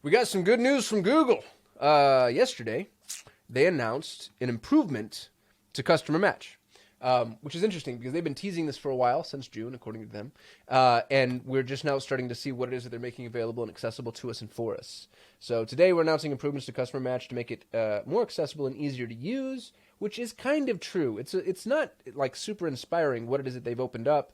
We got some good news from Google. Yesterday, they announced an improvement to customer match, which is interesting because they've been teasing this for a while, since June, according to them. And we're just now starting to see what it is that they're making available and accessible to us and for us. So today we're announcing improvements to customer match to make it more accessible and easier to use, which is kind of true. It's not like super inspiring what it is that they've opened up.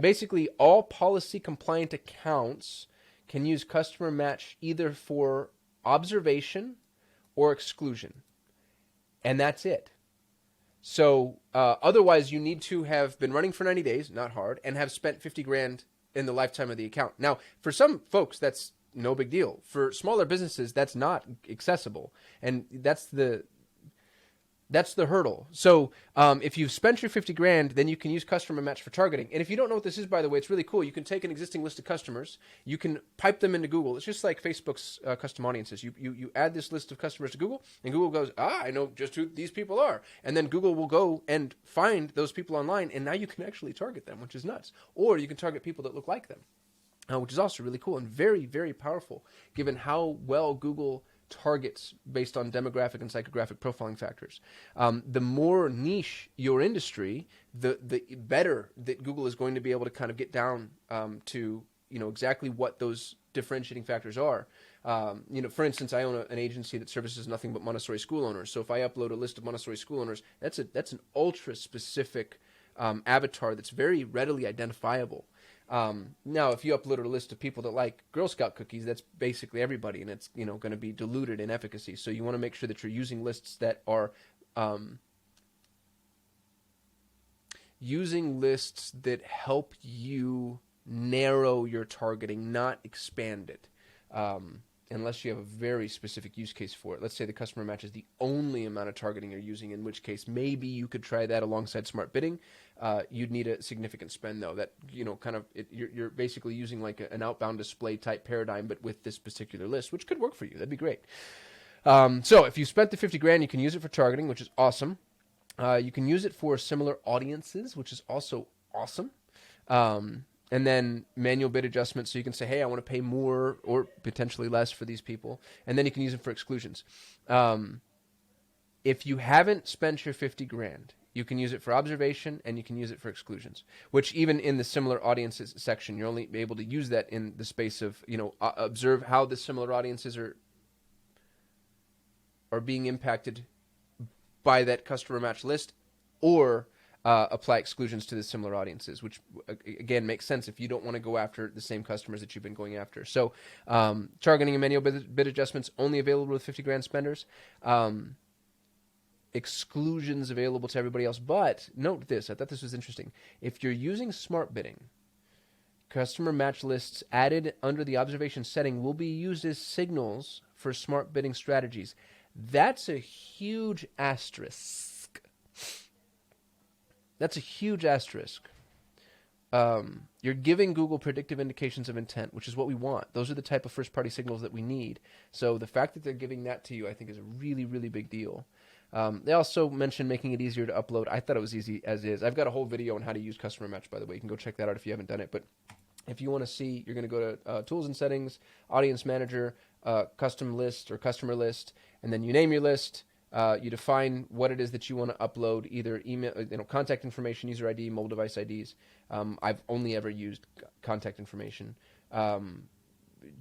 Basically, all policy compliant accounts can use customer match either for observation or exclusion. And that's it. So otherwise, you need to have been running for 90 days, not hard, and have spent 50 grand in the lifetime of the account. Now, for some folks, that's no big deal. For smaller businesses, that's not accessible. And that's the hurdle. So if you've spent your 50 grand, then you can use customer match for targeting. And if you don't know what this is, by the way, it's really cool. You can take an existing list of customers. You can pipe them into Google. It's just like Facebook's custom audiences. You add this list of customers to Google, and Google goes, I know just who these people are. And then Google will go and find those people online, and now you can actually target them, which is nuts. Or you can target people that look like them, which is also really cool and very, very powerful, given how well Google targets based on demographic and psychographic profiling factors. The more niche your industry, the better that Google is going to be able to kind of get down to exactly what those differentiating factors are. For instance, I own an agency that services nothing but Montessori school owners. So if I upload a list of Montessori school owners, that's an ultra specific avatar that's very readily identifiable. Now, if you uploaded a list of people that like Girl Scout cookies, that's basically everybody, and it's going to be diluted in efficacy. So you want to make sure that you're using lists that are using lists that help you narrow your targeting, not expand it. Unless you have a very specific use case for it. Let's say the customer match is the only amount of targeting you're using, in which case maybe you could try that alongside smart bidding. You'd need a significant spend, though. That you're basically using like an outbound display type paradigm, but with this particular list, which could work for you. That'd be great. So if you spent the 50 grand, you can use it for targeting, which is awesome. You can use it for similar audiences, which is also awesome. And then manual bid adjustments, so you can say, hey, I want to pay more or potentially less for these people. And then you can use them for exclusions. If you haven't spent your 50 grand, you can use it for observation and you can use it for exclusions, which even in the similar audiences section, you're only able to use that in the space of, observe how the similar audiences are being impacted by that customer match list, or apply exclusions to the similar audiences, which again makes sense if you don't want to go after the same customers that you've been going after. So targeting and manual bid adjustments only available with 50 grand spenders. Exclusions available to everybody else. But note this, I thought this was interesting. If you're using smart bidding, customer match lists added under the observation setting will be used as signals for smart bidding strategies. That's a huge asterisk. That's a huge asterisk. You're giving Google predictive indications of intent, which is what we want. Those are the type of first-party signals that we need. So the fact that they're giving that to you, I think, is a really, really big deal. They also mentioned making it easier to upload. I thought it was easy as is. I've got a whole video on how to use customer match, by the way. You can go check that out if you haven't done it. But if you want to see, you're going to go to Tools and Settings, Audience Manager, Custom List or Customer List, and then you name your list. You define what it is that you want to upload, either email, contact information, user ID, mobile device IDs. I've only ever used contact information.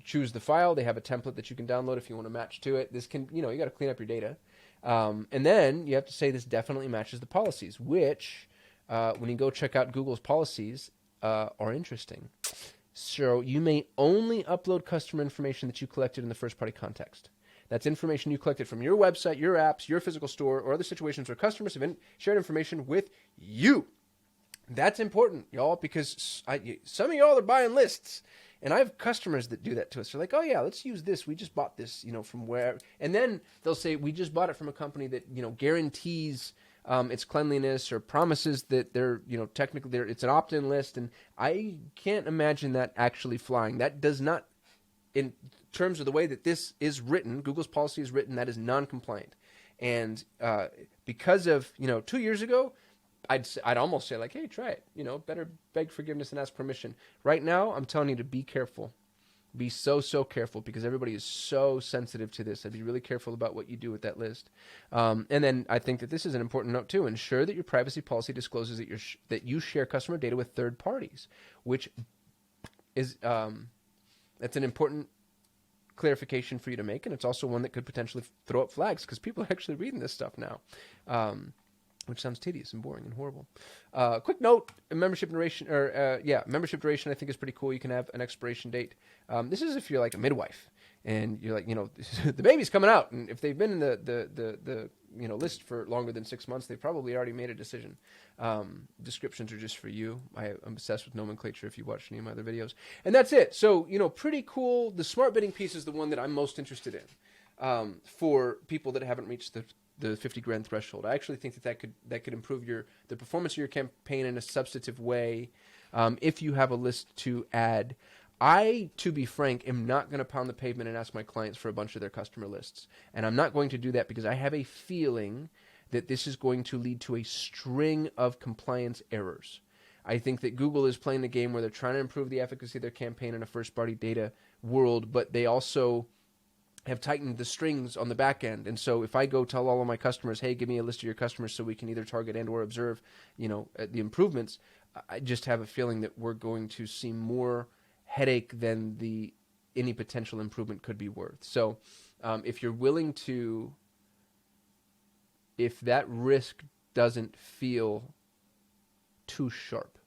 Choose the file. They have a template that you can download if you want to match to it. This can, you got to clean up your data. And then you have to say this definitely matches the policies, which when you go check out Google's policies are interesting. So you may only upload customer information that you collected in the first-party context. That's information you collected from your website, your apps, your physical store, or other situations where customers have shared information with you. That's important, y'all, because some of y'all are buying lists. And I have customers that do that to us. They're like, oh, yeah, let's use this. We just bought this, from where. And then they'll say, we just bought it from a company that, guarantees its cleanliness or promises that they're, technically it's an opt-in list. And I can't imagine that actually flying. That does not, in terms of the way that this is written, Google's policy is written, that is non-compliant. And because of, 2 years ago, I'd almost say like, hey, try it. Better beg forgiveness and ask permission. Right now, I'm telling you to be careful. Be so careful, because everybody is so sensitive to this. I'd be really careful about what you do with that list. And then I think that this is an important note too. Ensure that your privacy policy discloses that you share customer data with third parties, which is that's an important clarification for you to make, and it's also one that could potentially throw up flags, because people are actually reading this stuff now. Which sounds tedious and boring and horrible. Quick note: membership duration, membership duration, I think is pretty cool. You can have an expiration date. This is if you're like a midwife and you're like, the baby's coming out, and if they've been in the list for longer than 6 months, they've probably already made a decision. Descriptions are just for you. I'm obsessed with nomenclature. If you watch any of my other videos, and that's it. So pretty cool. The smart bidding piece is the one that I'm most interested in for people that haven't reached the 50 grand threshold. I actually think that could improve the performance of your campaign in a substantive way. If you have a list to add, to be frank, am not going to pound the pavement and ask my clients for a bunch of their customer lists. And I'm not going to do that because I have a feeling that this is going to lead to a string of compliance errors. I think that Google is playing the game where they're trying to improve the efficacy of their campaign in a first-party data world, but they also have tightened the strings on the back end. And so if I go tell all of my customers, hey, give me a list of your customers so we can either target and or observe, the improvements, I just have a feeling that we're going to see more headache than any potential improvement could be worth. So if you're willing to, if that risk doesn't feel too sharp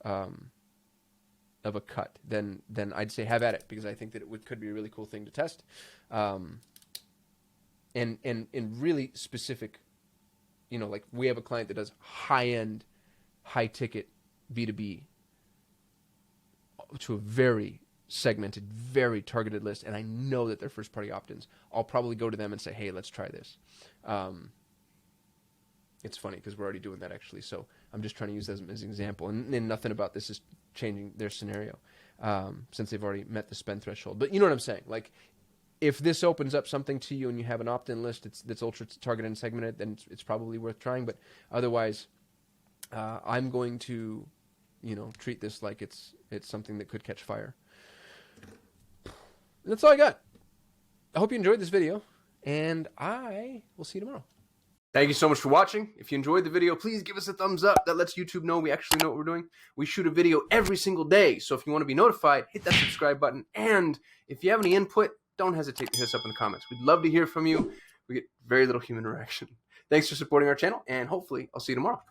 of a cut, then I'd say have at it, because I think that it could be a really cool thing to test, and really specific. Like we have a client that does high-end, high-ticket B2B to a very segmented, very targeted list, and I know that they're first-party opt-ins. I'll probably go to them and say, hey, let's try this. It's funny because we're already doing that actually, so I'm just trying to use that as an example, and nothing about this is changing their scenario since they've already met the spend threshold. But you know what I'm saying? Like, if this opens up something to you and you have an opt-in list that's ultra targeted and segmented, then it's probably worth trying. But otherwise, I'm going to, treat this like it's something that could catch fire. And that's all I got. I hope you enjoyed this video, and I will see you tomorrow. Thank you so much for watching. If you enjoyed the video, please give us a thumbs up. That lets YouTube know we actually know what we're doing. We shoot a video every single day, so if you want to be notified, hit that subscribe button. And if you have any input, don't hesitate to hit us up in the comments. We'd love to hear from you. We get very little human interaction. Thanks for supporting our channel, and hopefully I'll see you tomorrow.